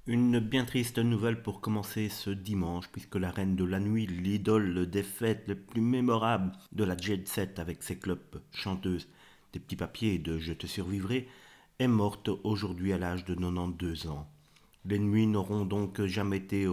Une bien triste nouvelle pour commencer ce dimanche, puisque la reine de la nuit, l'idole des fêtes les plus mémorables de la jet set avec ses clubs chanteuses des petits papiers et de Je te survivrai, est morte aujourd'hui à l'âge de 92 ans. Les nuits n'auront donc jamais été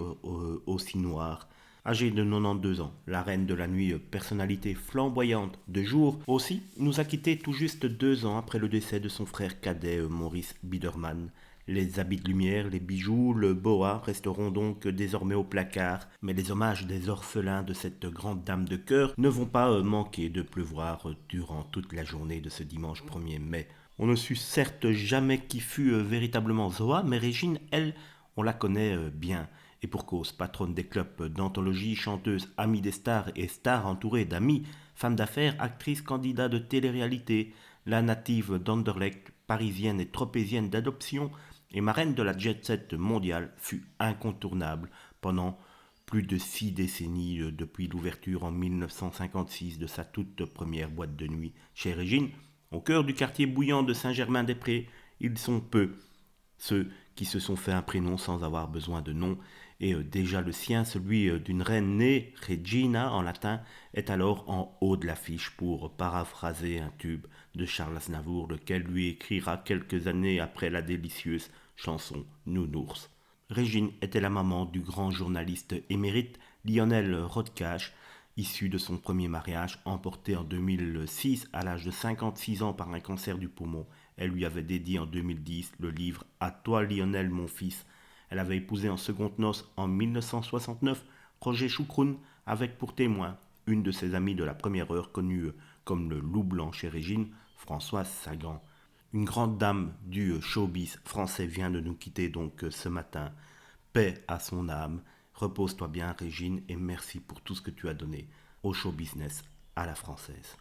aussi noires. Âgée de 92 ans, la reine de la nuit, personnalité flamboyante de jour aussi, nous a quittés tout juste 2 ans après le décès de son frère cadet Maurice Biederman. Les habits de lumière, les bijoux, le boa resteront donc désormais au placard, mais les hommages des orphelins de cette grande dame de cœur ne vont pas manquer de pleuvoir durant toute la journée de ce dimanche 1er mai. On ne sut certes jamais qui fut véritablement Zoa, mais Régine, elle, on la connaît bien. Et pour cause, patronne des clubs d'anthologie, chanteuse, amie des stars et star entourée d'amis, femme d'affaires, actrice, candidat de télé-réalité, la native d'Anderlecht, parisienne et tropézienne d'adoption, et marraine de la jet-set mondiale, fut incontournable pendant plus de 6 décennies depuis l'ouverture en 1956 de sa toute première boîte de nuit chez Régine, au cœur du quartier bouillant de Saint-Germain-des-Prés. Ils sont peu ceux qui se sont fait un prénom sans avoir besoin de nom, et déjà le sien, celui d'une reine née, Regina en latin, est alors en haut de l'affiche pour paraphraser un tube de Charles Aznavour, lequel lui écrira quelques années après la délicieuse chanson Nounours. Régine était la maman du grand journaliste émérite Lionel Rodcash, issu de son premier mariage, emporté en 2006 à l'âge de 56 ans par un cancer du poumon. Elle lui avait dédié en 2010 le livre À toi Lionel mon fils. Elle avait épousé en seconde noces en 1969 Roger Choucroune avec pour témoin une de ses amies de la première heure connue comme le loup blanc chez Régine, Françoise Sagan. Une grande dame du showbiz français vient de nous quitter donc ce matin. Paix à son âme. Repose-toi bien, Régine, et merci pour tout ce que tu as donné au show business à la française.